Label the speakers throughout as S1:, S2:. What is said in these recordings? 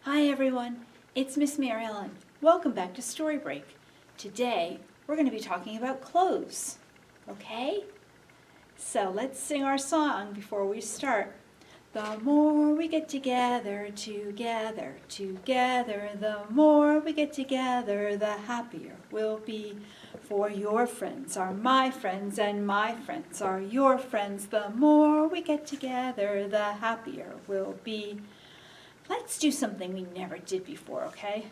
S1: Hi everyone, it's Miss Mary Ellen. Welcome back to StoryBreak. Today we're going to be talking about clothes, okay? So let's sing our song before we start. The more we get together, the more we get together, the happier we'll be. For your friends are my friends, and my friends are your friends. The more we get together, the happier we'll be. Let's do something we never did before, okay?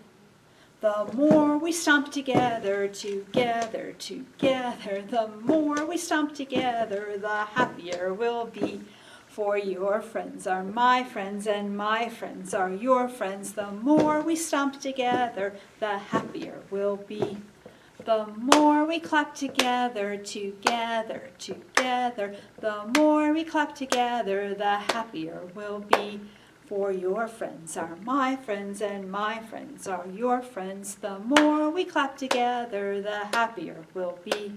S1: The more we stomp together, the more we stomp together, the happier we'll be. For your friends are my friends, and my friends are your friends. The more we stomp together, the happier we'll be. The more we clap together, the more we clap together, the happier we'll be. For your friends are my friends, and my friends are your friends. The more we clap together, the happier we'll be.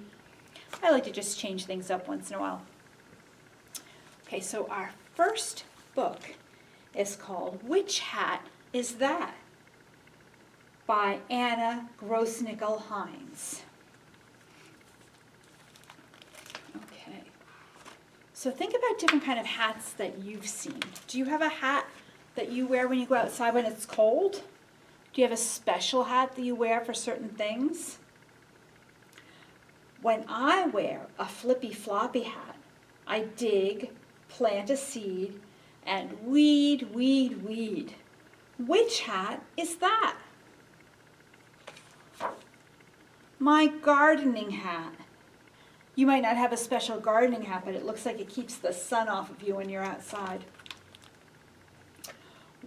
S1: I like to just change things up once in a while. Okay, so our first book is called Which Hat Is That? By Anna Grossnickel-Heinz. Okay, so think about different kind of hats that you've seen. Do you have a hat that you wear when you go outside when it's cold? Do you have a special hat that you wear for certain things? When I wear a flippy floppy hat, I dig, plant a seed, and weed. Which hat is that? My gardening hat. You might not have a special gardening hat, but it looks like it keeps the sun off of you when you're outside.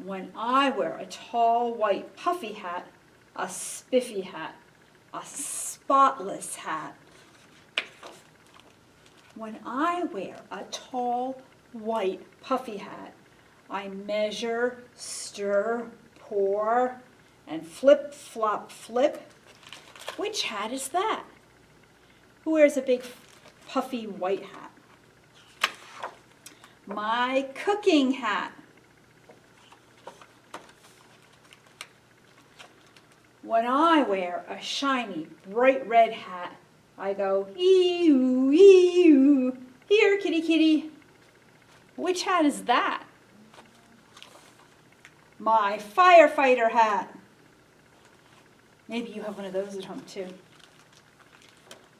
S1: When I wear a tall white puffy hat, a spiffy hat, a spotless hat. When I wear a tall white puffy hat, I measure, stir, pour, and flip, flop, flip. Which hat is that? Who wears a big puffy white hat? My cooking hat. When I wear a shiny, bright red hat, I go, ee-oo, ee-oo, here, kitty, kitty. Which hat is that? My firefighter hat. Maybe you have one of those at home too.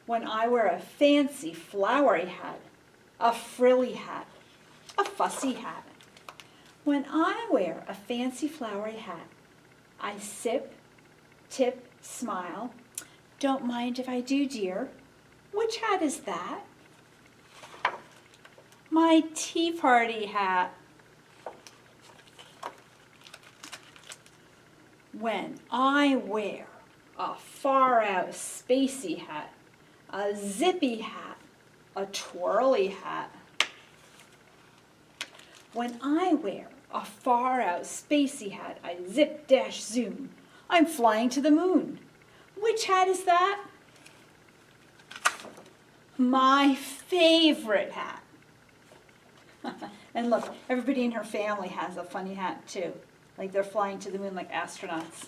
S1: When I wear a fancy, flowery hat, a frilly hat, a fussy hat. When I wear a fancy, flowery hat, I sip, tip, smile. Don't mind if I do, dear. Which hat is that? My tea party hat. When I wear a far-out spacey hat, a zippy hat, a twirly hat. When I wear a far-out spacey hat, I zip, dash, zoom. I'm flying to the moon. Which hat is that? My favorite hat. And look, everybody in her family has a funny hat too. Like they're flying to the moon like astronauts.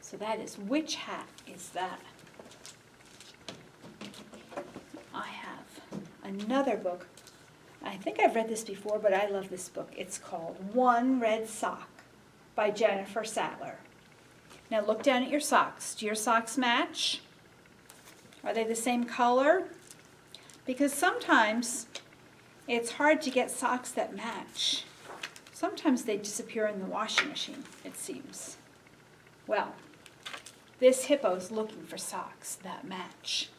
S1: So that is Which Hat Is That? I have another book. I think I've read this before, but I love this book. It's called One Red Sock by Jennifer Sattler. Now look down at your socks. Do your socks match? Are they the same color? Because sometimes it's hard to get socks that match. Sometimes they disappear in the washing machine, it seems. Well, this hippo's looking for socks that match.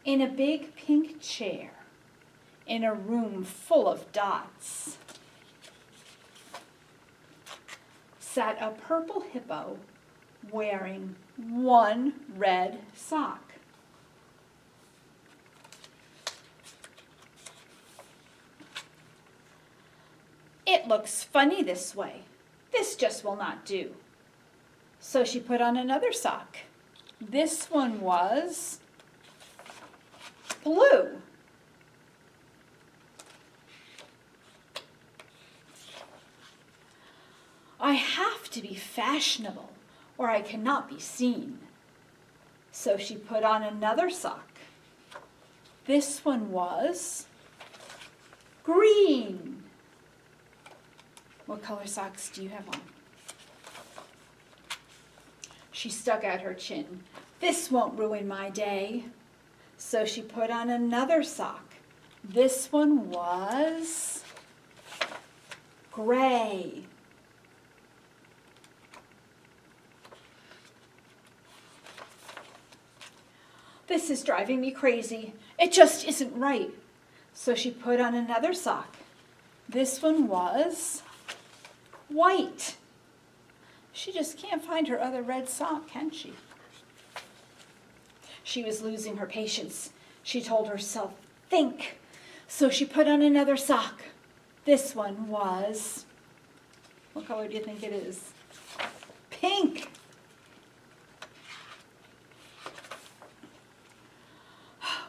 S1: In a big pink chair, in a room full of dots, sat a purple hippo wearing one red sock. It looks funny this way. This just will not do. So she put on another sock. This one was blue. I have to be fashionable, or I cannot be seen. So she put on another sock. This one was green. What color socks do you have on? She stuck out her chin. This won't ruin my day. So she put on another sock. This one was gray. This is driving me crazy. It just isn't right. So she put on another sock. This one was white. She just can't find her other red sock, can she? She was losing her patience. She told herself, think. So she put on another sock. This one was, what color do you think it is? Pink.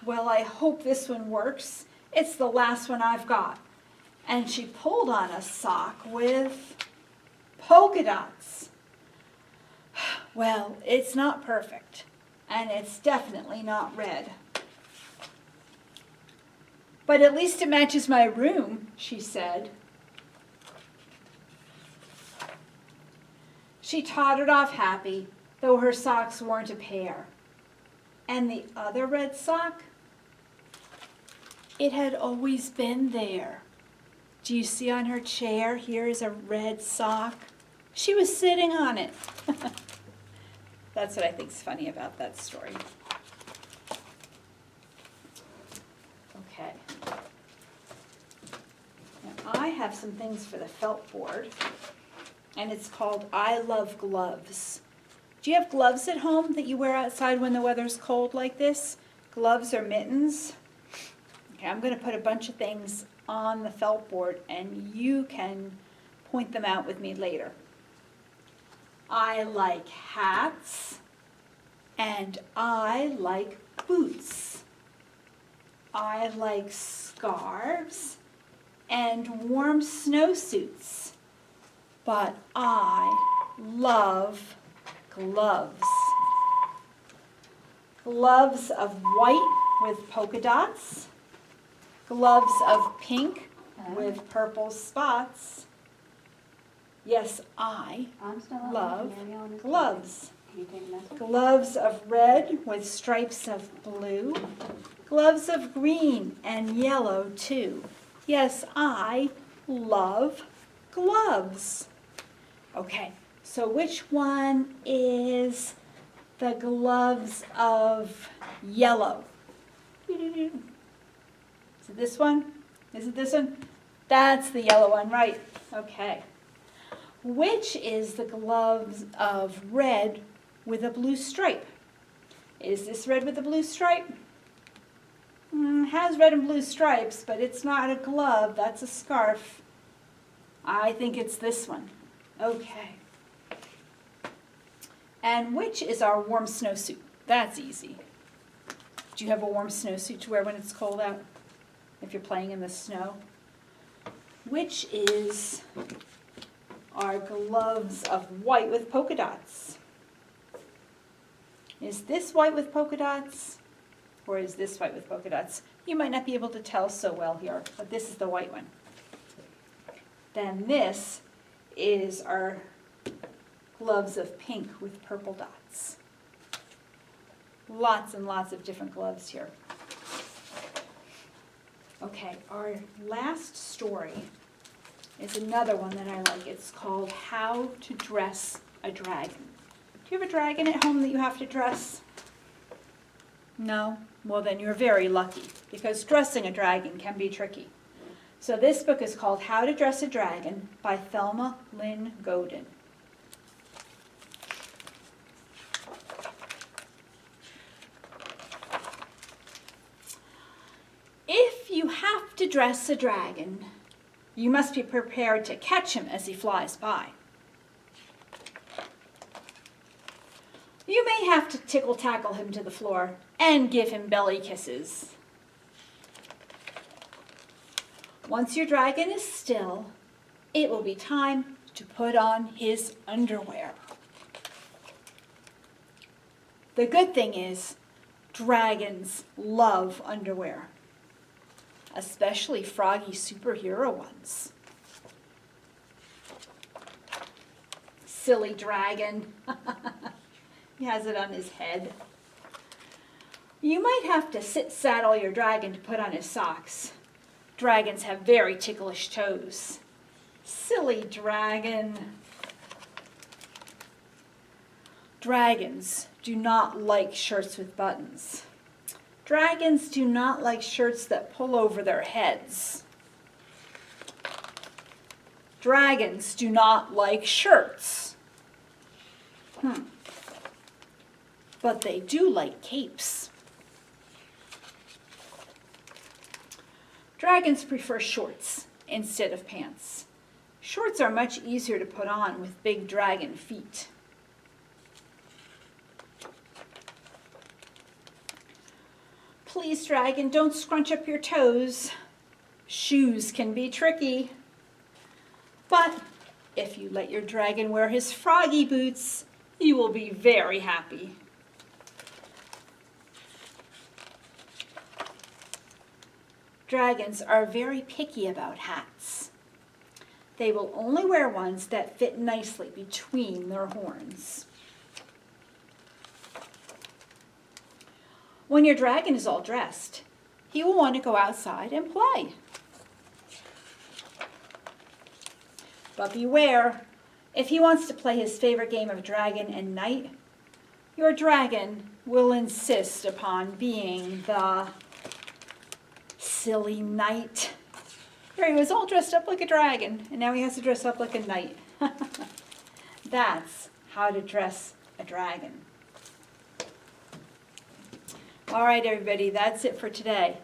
S1: Well, I hope this one works. It's the last one I've got. And she pulled on a sock with polka dots. Well, it's not perfect, and it's definitely not red. But at least it matches my room, she said. She tottered off happy, though her socks weren't a pair. And the other red sock? It had always been there. Do you see on her chair, here is a red sock? She was sitting on it. That's what I think is funny about that story. Okay. Now I have some things for the felt board, and it's called I Love Gloves. Do you have gloves at home that you wear outside when the weather's cold like this? Gloves or mittens? Okay, I'm going to put a bunch of things on the felt board, and you can point them out with me later. I like hats, and I like boots. I like scarves and warm snowsuits, but I love gloves. Gloves of white with polka dots, gloves of pink with purple spots. Yes, I love gloves. Gloves of red with stripes of blue. Gloves of green and yellow too. Yes, I love gloves. Okay, so which one is the gloves of yellow? Is it this one? Is it this one? That's the yellow one, right. Okay. Which is the gloves of red with a blue stripe? Is this red with a blue stripe? Has red and blue stripes, but it's not a glove, that's a scarf. I think it's this one. Okay. And which is our warm snowsuit? That's easy. Do you have a warm snowsuit to wear when it's cold out? If you're playing in the snow? Which is our gloves of white with polka dots? Is this white with polka dots? Or is this white with polka dots? You might not be able to tell so well here, but this is the white one. Then this is our gloves of pink with purple dots. Lots and lots of different gloves here. Okay, our last story is another one that I like. It's called How to Dress a Dragon. Do you have a dragon at home that you have to dress? No? Well, then you're very lucky, because dressing a dragon can be tricky. So this book is called How to Dress a Dragon by Thelma Lynn Godin. If you have to dress a dragon, you must be prepared to catch him as he flies by. You may have to tickle-tackle him to the floor and give him belly kisses. Once your dragon is still, it will be time to put on his underwear. The good thing is, dragons love underwear, especially froggy superhero ones. Silly dragon. He has it on his head. You might have to saddle your dragon to put on his socks. Dragons have very ticklish toes. Silly dragon. Dragons do not like shirts with buttons. Dragons do not like shirts that pull over their heads. Dragons do not like shirts. But they do like capes. Dragons prefer shorts instead of pants. Shorts are much easier to put on with big dragon feet. Please, dragon, don't scrunch up your toes. Shoes can be tricky. But if you let your dragon wear his froggy boots, you will be very happy. Dragons are very picky about hats. They will only wear ones that fit nicely between their horns. When your dragon is all dressed, he will want to go outside and play. But beware, if he wants to play his favorite game of dragon and knight, your dragon will insist upon being the silly knight. Here he was all dressed up like a dragon, and now he has to dress up like a knight. That's how to dress a dragon. All right, everybody, that's it for today.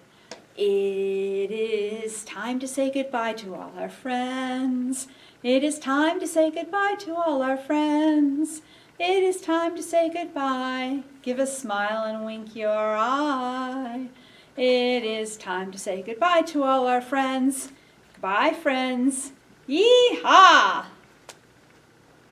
S1: It is time to say goodbye to all our friends. It is time to say goodbye to all our friends. It is time to say goodbye. Give a smile and wink your eye. It is time to say goodbye to all our friends. Goodbye, friends. Yee-haw!